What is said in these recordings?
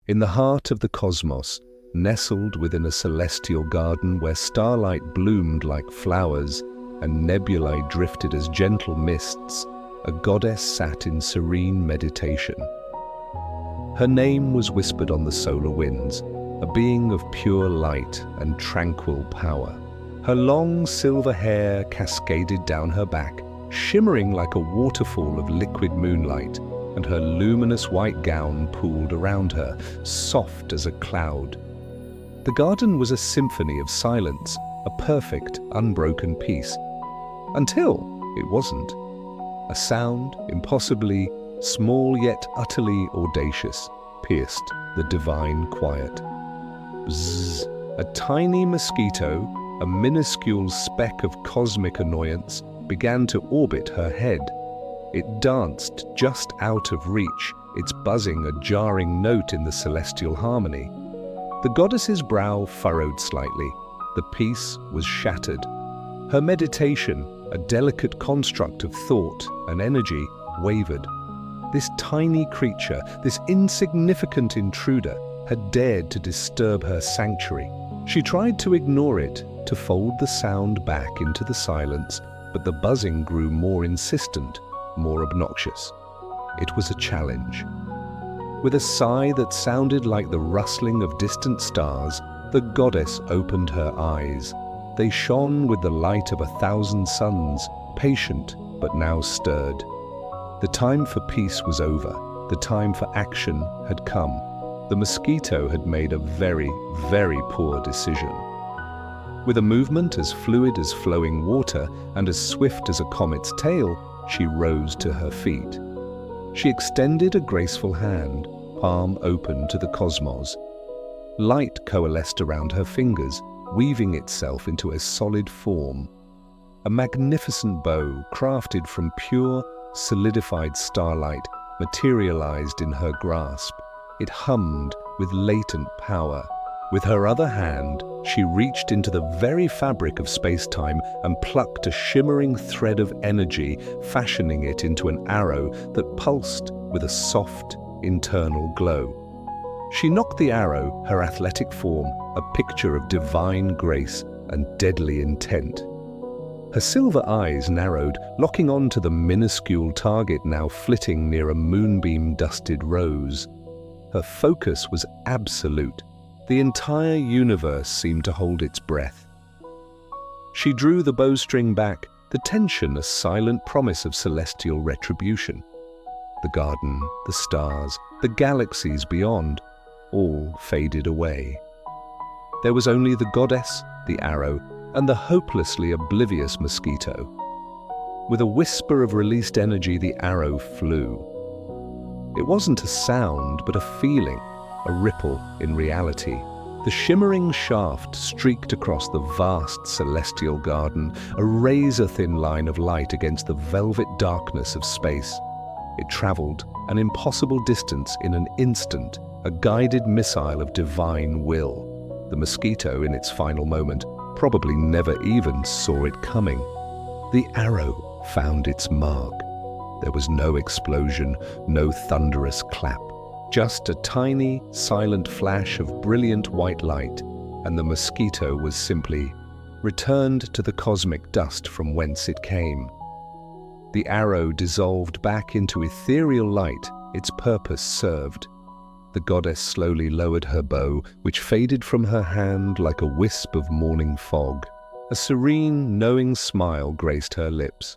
In the heart of the cosmos, nestled within a celestial garden where starlight bloomed like flowers and nebulae drifted as gentle mists, a goddess sat in serene meditation. Her name was whispered on the solar winds, a being of pure light and tranquil power. Her long silver hair cascaded down her back, shimmering like a waterfall of liquid moonlight, and her luminous white gown pooled around her, soft as a cloud. The garden was a symphony of silence, a perfect, unbroken peace. Until it wasn't. A sound, impossibly small yet utterly audacious, pierced the divine quiet. Bzzzz. A tiny mosquito, a minuscule speck of cosmic annoyance, began to orbit her head. It danced just out of reach, its buzzing a jarring note in the celestial harmony. The goddess's brow furrowed slightly. The peace was shattered. Her meditation, a delicate construct of thought and energy, wavered. This tiny creature, this insignificant intruder, had dared to disturb her sanctuary. She tried to ignore it, to fold the sound back into the silence, but the buzzing grew more insistent, more obnoxious. It was a challenge. With a sigh that sounded like the rustling of distant stars, the goddess opened her eyes. They shone with the light of 1,000 suns, patient but now stirred. The time for peace was over. The time for action had come. The mosquito had made a very, very poor decision. With a movement as fluid as flowing water and as swift as a comet's tail, she rose to her feet. She extended a graceful hand, palm open to the cosmos. Light coalesced around her fingers, weaving itself into a solid form. A magnificent bow, crafted from pure, solidified starlight, materialized in her grasp. It hummed with latent power. With her other hand, she reached into the very fabric of spacetime and plucked a shimmering thread of energy, fashioning it into an arrow that pulsed with a soft, internal glow. She knocked the arrow, her athletic form, a picture of divine grace and deadly intent. Her silver eyes narrowed, locking on to the minuscule target now flitting near a moonbeam-dusted rose. Her focus was absolute. The entire universe seemed to hold its breath. She drew the bowstring back, the tension a silent promise of celestial retribution. The garden, the stars, the galaxies beyond, all faded away. There was only the goddess, the arrow, and the hopelessly oblivious mosquito. With a whisper of released energy, the arrow flew. It wasn't a sound, but a feeling, a ripple in reality. The shimmering shaft streaked across the vast celestial garden, a razor-thin line of light against the velvet darkness of space. It traveled an impossible distance in an instant, a guided missile of divine will. The mosquito, in its final moment, probably never even saw it coming. The arrow found its mark. There was no explosion, no thunderous clap. Just a tiny, silent flash of brilliant white light, and the mosquito was simply returned to the cosmic dust from whence it came. The arrow dissolved back into ethereal light, its purpose served. The goddess slowly lowered her bow, which faded from her hand like a wisp of morning fog. A serene, knowing smile graced her lips.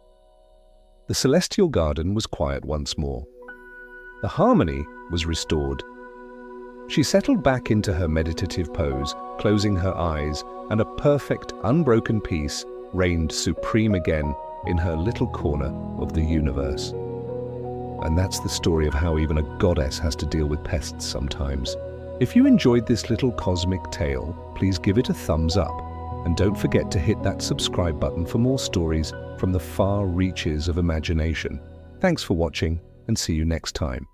The celestial garden was quiet once more. The harmony was restored. She settled back into her meditative pose, closing her eyes, and a perfect, unbroken peace reigned supreme again in her little corner of the universe. And that's the story of how even a goddess has to deal with pests sometimes. If you enjoyed this little cosmic tale, please give it a thumbs up. And don't forget to hit that subscribe button for more stories from the far reaches of imagination. Thanks for watching, and see you next time.